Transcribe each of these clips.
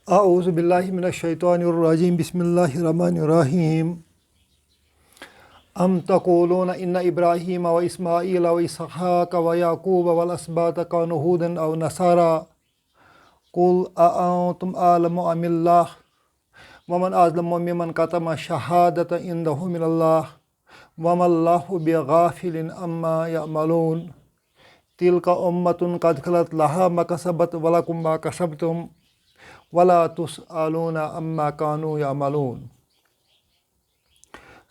اعوذ باللہ من الشیطان الرجیم بسم اللہ الرحمن الرحیم ام تقولون ان ابراہیم و اسماعیل و اسحاق و یعقوب والاسباط کانوا ھودا او نصارا قل اانتم اعلم ام اللہ ومن اظلم ممن کتم شہادۃ عندہ من اللہ وما اللہ بغافل عما یعملون تلک امۃ قد خلت لہا ما کسبت ولکم ما کسبتم ولا تسألون عما كانوا يعملون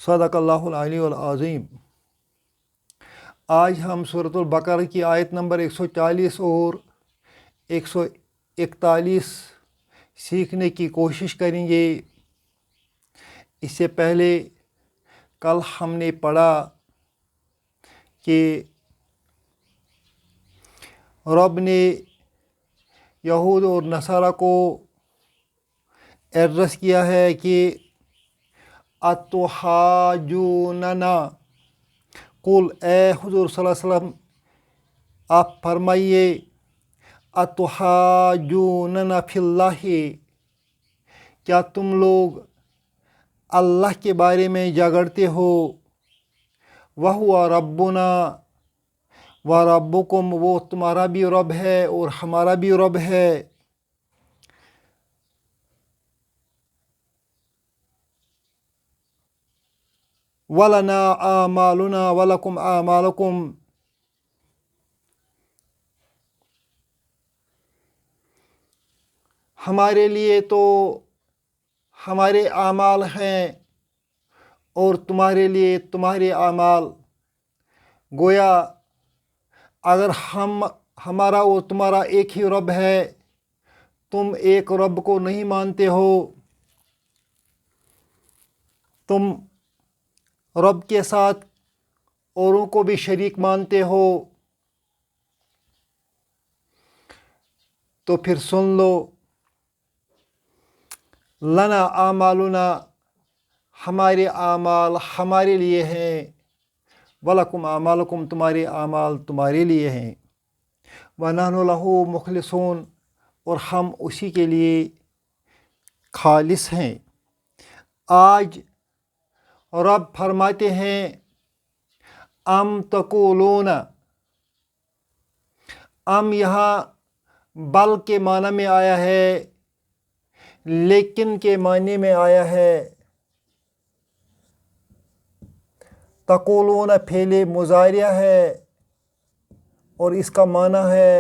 صدق اللہ العلی العظیم۔ آج ہم سورۃ البقرہ کی آیت نمبر 140 اور 141 سیکھنے کی کوشش کریں گے۔ اس سے پہلے کل ہم نے پڑھا کہ رب نے یہود اور نصارہ کو ایڈریس کیا ہے کہ اتحاجوننا، قل اے حضور صلی اللہ علیہ وسلم آپ فرمائیے اتحاجوننا فی اللہ، کیا تم لوگ اللہ کے بارے میں جھگڑتے ہو، وہو ربنا و ربکم، وہ تمہارا بھی رب ہے اور ہمارا بھی رب ہے۔ وَلَنَا أَعْمَالُنَا وَلَكُمْ أَعْمَالُكُمْ، ہمارے لیے تو ہمارے اعمال ہیں اور تمہارے لیے تمہارے اعمال۔ گویا اگر ہمارا اور تمہارا ایک ہی رب ہے، تم ایک رب کو نہیں مانتے ہو، تم رب کے ساتھ اوروں کو بھی شریک مانتے ہو، تو پھر سن لو، لنا اعمالنا، ہمارے اعمال ہمارے لیے ہیں، ولکم اعمالکم، تمہارے اعمال تمہارے لیے ہیں، ونحن لہ مخلصون، اور ہم اسی کے لیے خالص ہیں۔ آج رب فرماتے ہیں ام تقولون، ام یہاں بل کے معنی میں آیا ہے، لیکن کے معنی میں آیا ہے۔ تقولون فعل مضارع ہے اور اس کا معنی ہے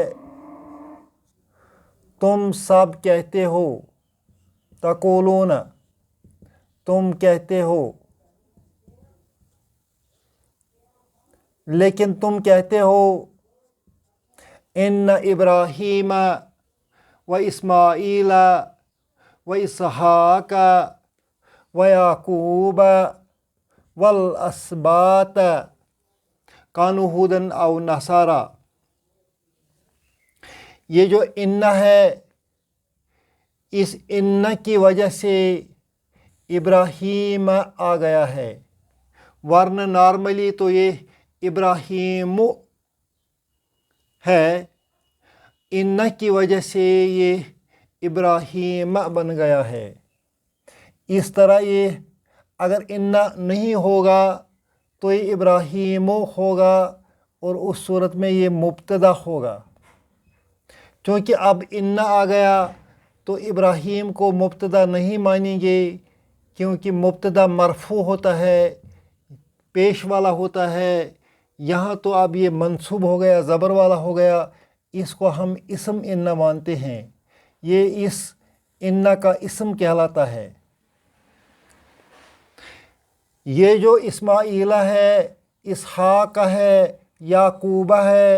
تم سب کہتے ہو، تقولون تم کہتے ہو، لیکن تم کہتے ہو ان ابراہیم و اسماعیل و اسحاق و یعقوب والاسباط کانوا ھودا او نصارا۔ یہ جو ان ہے، اس ان کی وجہ سے ابراہیم آ گیا ہے، ورنہ نارملی تو یہ ابراہیم ہے، ان کی وجہ سے یہ ابراہیم بن گیا ہے۔ اس طرح یہ اگر ان نہیں ہوگا تو یہ ابراہیم ہوگا اور اس صورت میں یہ مبتدا ہوگا۔ چونکہ اب ان آ گیا تو ابراہیم کو مبتدا نہیں مانیں گے، کیونکہ مبتدا مرفوع ہوتا ہے، پیش والا ہوتا ہے۔ یہاں تو اب یہ منصوب ہو گیا، زبر والا ہو گیا، اس کو ہم اسم ان مانتے ہیں، یہ اس ان کا اسم کہلاتا ہے۔ یہ جو اسماعیل ہے، اسحاق ہے، یعقوب ہے،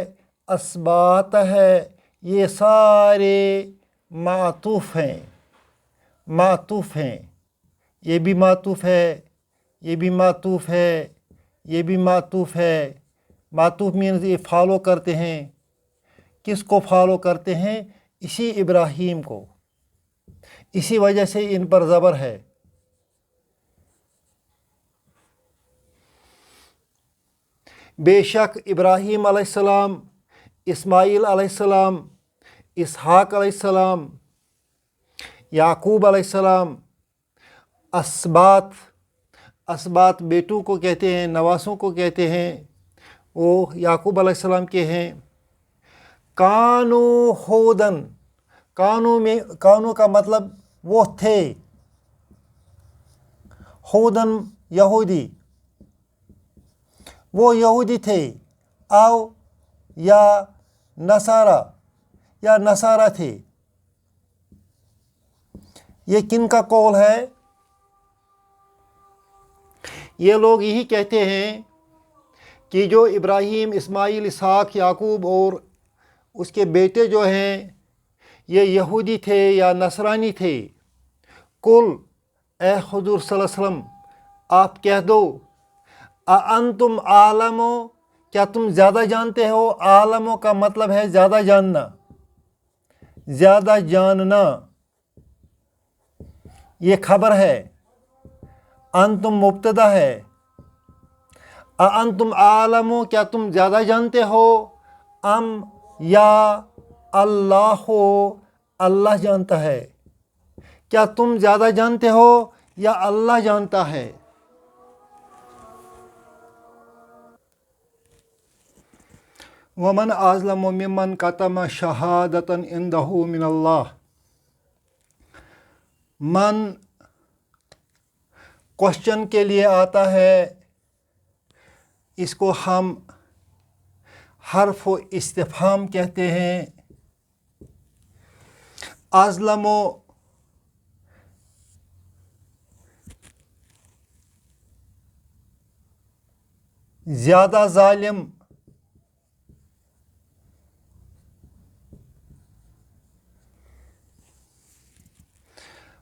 اسباط ہے، یہ سارے معطوف ہیں، معطوف ہیں، یہ بھی معطوف ہے، یہ بھی معطوف ہے، یہ بھی معطوف ہے۔ معطوف مینز یہ فالو کرتے ہیں، کس کو فالو کرتے ہیں؟ اسی ابراہیم کو، اسی وجہ سے ان پر زبر ہے۔ بے شک ابراہیم علیہ السلام، اسماعیل علیہ السلام، اسحاق علیہ السلام، याकूब अलैहिस्सलाम असबात बेटों को कहते हैं, नवासों को कहते हैं, वो याकूब अलैहिस्सलाम के हैं। कानू होदन, कानू का मतलब वो थे, होदन यहूदी, वो यहूदी थे, आओ या नसारा थे। ये किन का कौल है? ये लोग यही कहते हैं कि जो इब्राहीम, इस्माइल, इसहाक, याकूब और उसके बेटे जो हैं ये यहूदी थे या नसरानी थे। कुल ए हुजूर सल्लल्लाहु अलैहि वसल्लम आप कह दो, अंतुम आलमो, क्या तुम ज़्यादा जानते हो? आलमो का मतलब है ज़्यादा जानना, ज़्यादा जानना। ये खबर है, अंतुम मुब्तदा है। अंतुम आलमो, क्या तुम ज़्यादा जानते हो? अम या अल्लाह हो, अल्लाह जानता है। क्या तुम ज़्यादा जानते हो या अल्लाह जानता है? वमन आज़लमु मिम्मन कतम शहादतन इंदहु मिनल्लाह। मन क्वेश्चन के लिए आता है, इसको हम हर्फ इस्तिफ़हाम कहते हैं। आज़लमो ज़्यादा ज़ालिम,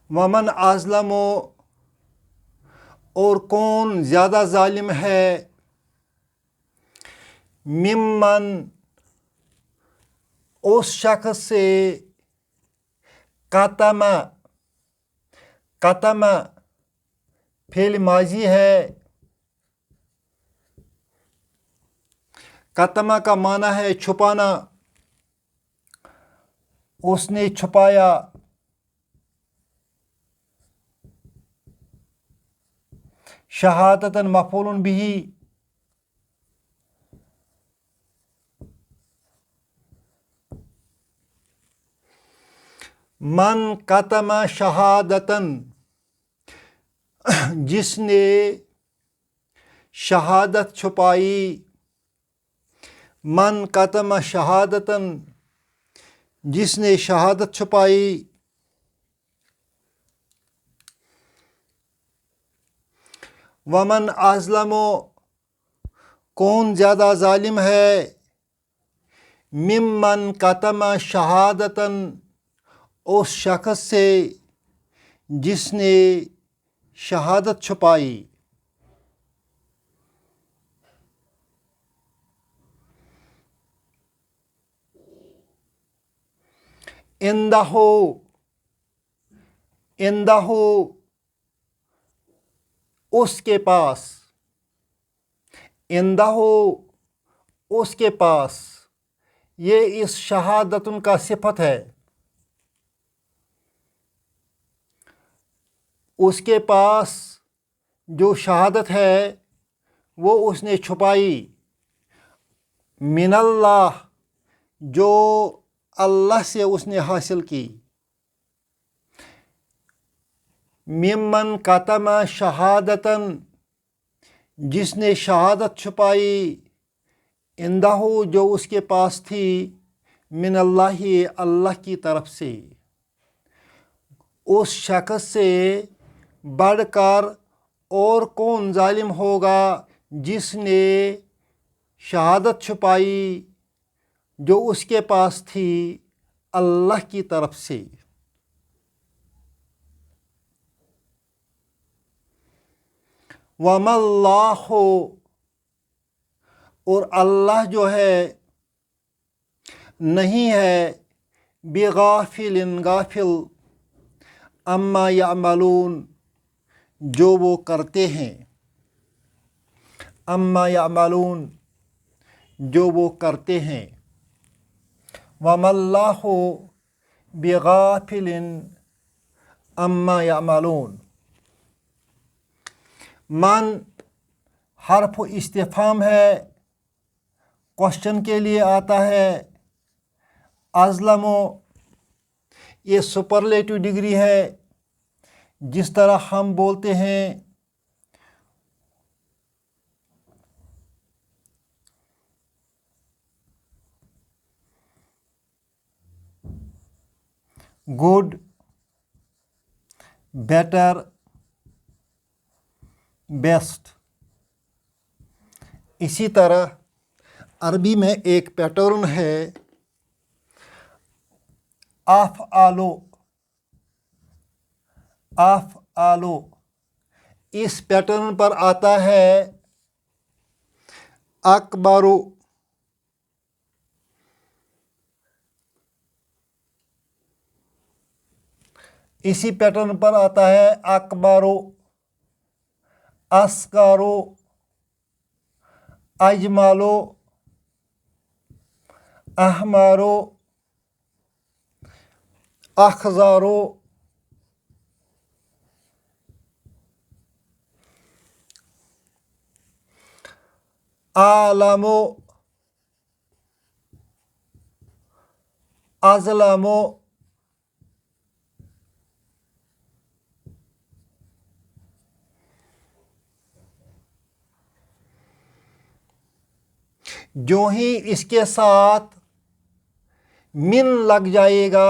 वमन आज़लमो और कौन ज़्यादा ज़ालिम है, मिम्मन उस शख्स से, कतमा फेल माजी है। कतमा का माना है छुपाना, उसने छुपाया। शहादतन मफ़ऊलुन बिही, मन कतमा शहादतन, जिसने शहादत छुपाई। मन कतमा शहादतन, जिसने शहादत छुपाई। वमन आज़लमो कौन ज़्यादा ज़ालिम है, मिम्मन कतमा शहादतन उस शख्स से जिसने शहादत छुपाई। इंदहु उसके पास, इंदहु उसके पास, ये इस शहादतुन का सिफत है। उसके पास जो शहादत है वो उसने छुपाई। मिनल्लाह, जो अल्लाह से उसने हासिल की। मिम्मन कतमा शहादतन, जिसने शहादत छुपाई। इंदहु, जो उसके पास थी। मिनल्लाहि, अल्लाह की तरफ से। उस शख्स से बढ़कर और कौन जालिम होगा जिसने शहादत छुपाई जो उसके पास थी अल्लाह की तरफ से। वमल्लाहु, और अल्लाह जो है नहीं है बिगाफिलिन, गाफिल, अम्मा यामलून, जो वो करते हैं। अम्मा यामलून, जो वो करते हैं। वमल्लाहु बिगाफिलिन अम्मा यामालून। मन हर्फ इस्तिफाम है, क्वेश्चन के लिए आता है। अज़लमो ये सुपरलेटिव डिग्री है, जिस तरह हम बोलते हैं गुड, बेटर, बेस्ट। इसी तरह अरबी में एक पैटर्न है, अफ़आलो। अफ़आलो इस पैटर्न पर आता है अकबरो। इसी पैटर्न पर आता है अकबरो, अस्कारो, अजमालो, अहमारो, अखजारो, आलमो, अज़लमो। जो ही इसके साथ मिन लग जाएगा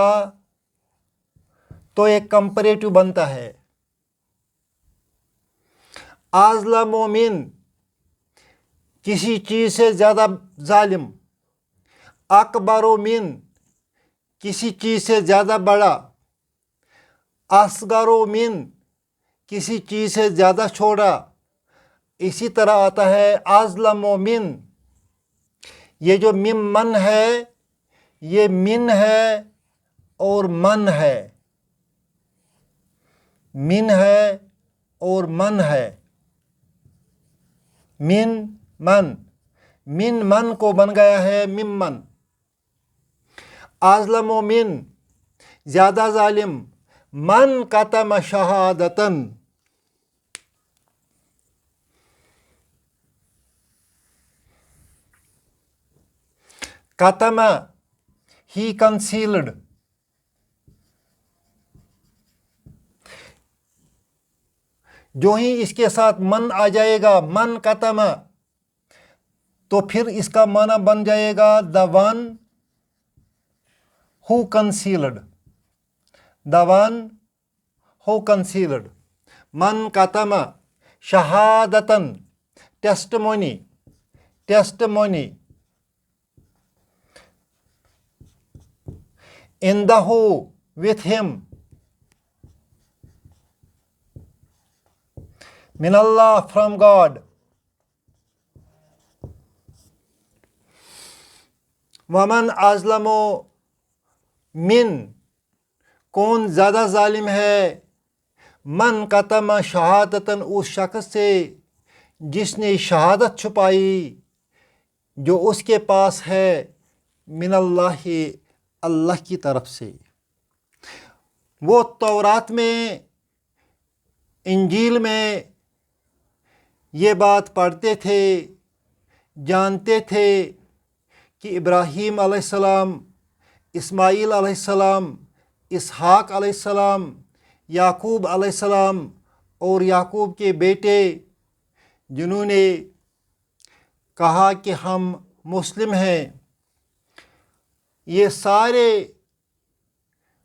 तो एक कंपैरेटिव बनता है। अज़लमो मिन किसी चीज़ से ज़्यादा जालिम, अकबरो मिन किसी चीज़ से ज़्यादा बड़ा, असगरो मिन किसी चीज़ से ज़्यादा छोटा। इसी तरह आता है अज़लमो मिन। ये जो मिम मन है, ये मिन है और मन है, मिन है और मन है। मिन मन, मिन मन को बन गया है मिम्मन। अज़लमो मिन ज़्यादा जालिम, मन कतम शहादतन। कतमा ही कंसील्ड, जो ही इसके साथ मन आ जाएगा, मन कतमा, तो फिर इसका माना बन जाएगा the one who concealed, the one who concealed. मन कतमा शहादतन टेस्टमोनी, टेस्टमोनी। इंदहु with him, minallah from God। वमन अज़लमो मिन कौन ज़्यादा जालिम है, मन कतम शहादतन उस शख्स से जिसने शहादत छुपाई जो उसके पास है, मिनल्लाहि अल्लाह की तरफ से। वो तौरात में, इंजील में ये बात पढ़ते थे, जानते थे कि इब्राहीम अलैहिस्सलाम, इस्माईल अलैहिस्सलाम, इसहाक अलैहिस्सलाम, याकूब अलैहिस्सलाम और याकूब के बेटे जिन्होंने कहा कि हम मुस्लिम हैं, ये सारे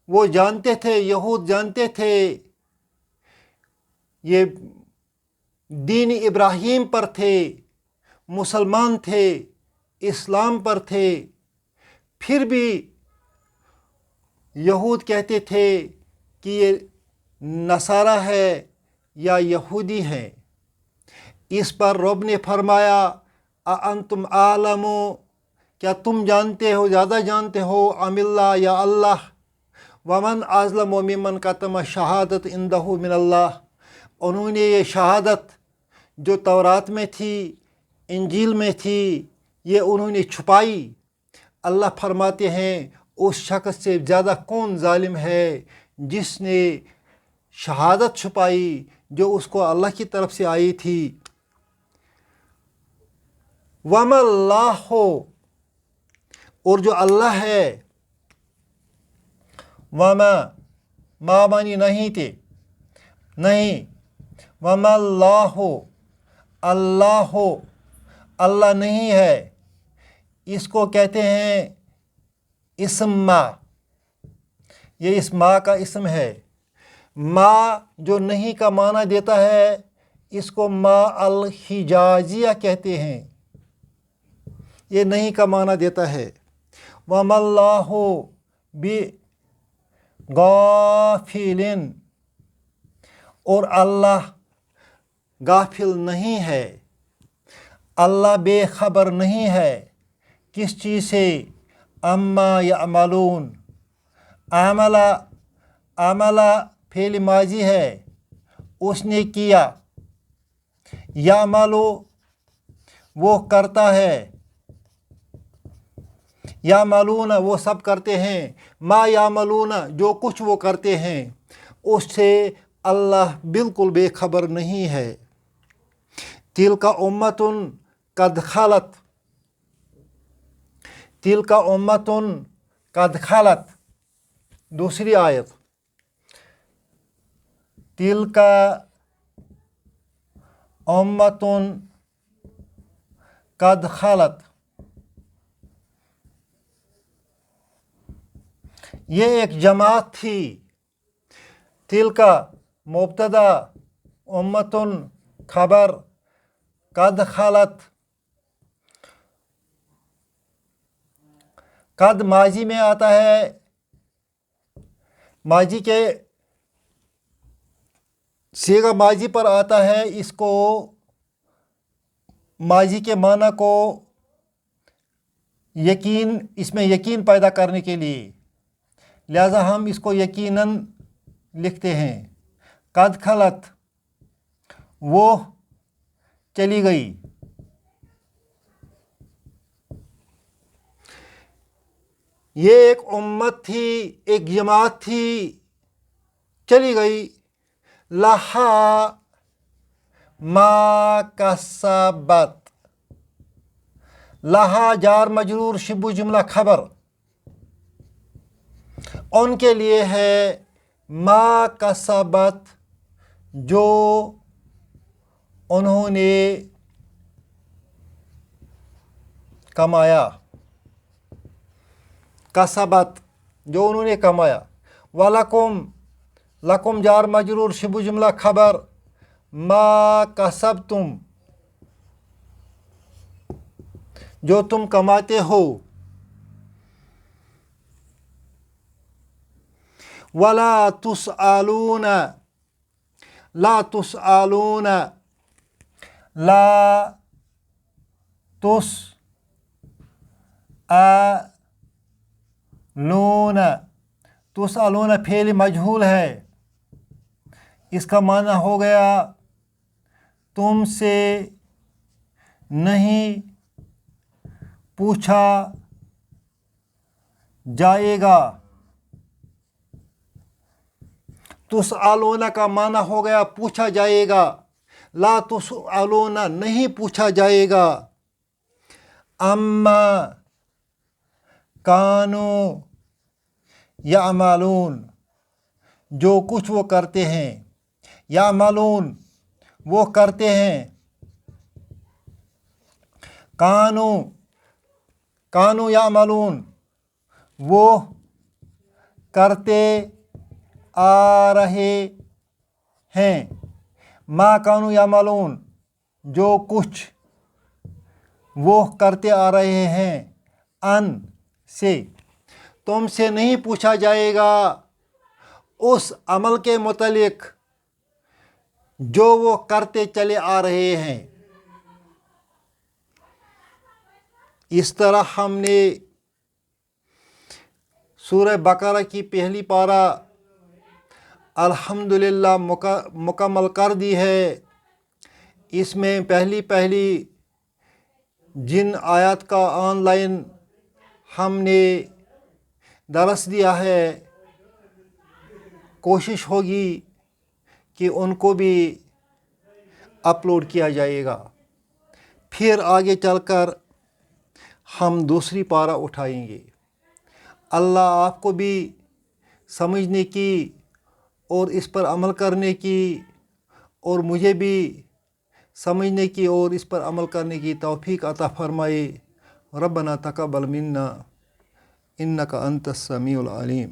वो जानते थे, यहूद जानते थे, ये दीन इब्राहीम पर थे, मुसलमान थे, इस्लाम पर थे। फिर भी यहूद कहते थे कि ये नसारा है या यहूदी हैं। इस पर रब ने फरमाया अअंतुम आलमो, क्या तुम जानते हो, ज़्यादा जानते हो, अमिल्ला या अल्लाह। वमन अज़लमो मिम्मन कतम शहादत इंदहु मिनल्लाह। उन्होंने ये शहादत जो तौरात में थी, इंजील में थी, ये उन्होंने छुपाई। अल्लाह फरमाते हैं उस शख्स से ज़्यादा कौन जालिम है जिसने शहादत छुपाई जो उसको अल्लाह की तरफ से आई थी। वमल्लाह हो, और जो अल्लाह है, वमा मा मानी नहीं थे, नहीं, वमल्लाह हो, अल्लाह हो, अल्लाह नहीं है, इसको कहते हैं इस्म मा, ये इस माँ का इस्म है। माँ जो नहीं का माना देता है इसको मा अल हिजाजिया कहते हैं, ये नहीं का माना देता है। वमल्लाहु बि गाफिलिन, और अल्लाह गाफिल नहीं है, अल्लाह बेखबर नहीं है किस चीज़ से, अम्मा यामलून, आमला, आमला फेल माजी है, उसने किया, यामलो वो करता है, यामलून वो सब करते हैं, मा यामलून जो कुछ वो करते हैं उससे अल्लाह बिल्कुल बेखबर नहीं है। तिलका उम्मतुन कद खलत, तिलका उम्मतुन कद खलत, दूसरी आयत, तिलका उम्मतुन कद खलत, ये एक जमात थी। तिलका मुब्तदा, उम्मतुन खबर, कद खलत, कद माजी में आता है, माजी के सीगा माजी पर आता है, इसको माजी के माना को यकीन, इसमें यकीन पैदा करने के लिए, लिहाजा हम इसको यकीनन लिखते हैं। कद खलत वो चली गई, ये एक उम्मत थी, एक जमात थी, चली गई। लहा मा कसबत, लहा जार मजरूर शिबु जुमला खबर, उनके लिए है मा कसबत जो उन्होंने कमाया, कसबत जो उन्होंने कमाया। वलकुम, लकुम जार मजरूर शिबु जुमला खबर, मा कसबतुम जो तुम कमाते हो। वला तुसआलून, ला तुसआलून, ला तुस लून, तुसअलून फेल मजहूल है, इसका माना हो गया तुमसे नहीं पूछा जाएगा। तुसअलून का माना हो गया पूछा जाएगा, ला तुसअलून नहीं पूछा जाएगा। अम्मा कानू यामलून जो कुछ वो करते हैं, यामलून वो करते हैं। कानू, कानू यामलून वो करते आ रहे हैं। मा कानू यामलून जो कुछ वो करते आ रहे हैं। अन से, तुमसे नहीं पूछा जाएगा उस अमल के मुतालिक जो वो करते चले आ रहे हैं। इस तरह हमने सूरह बकरा की पहली पारा अल्हम्दुलिल्लाह मुकम्मल कर दी है। इसमें पहली जिन आयत का ऑनलाइन हमने दरस दिया है, कोशिश होगी کہ ان کو بھی اپلوڈ کیا جائے گا. پھر آگے چل کر ہم دوسری پارہ اٹھائیں گے. اللہ آپ کو بھی سمجھنے کی اور اس پر عمل کرنے کی اور مجھے بھی سمجھنے کی اور اس پر عمل کرنے کی توفیق عطا فرمائے. ربنا تقبل منا انک انت السمیع العلیم.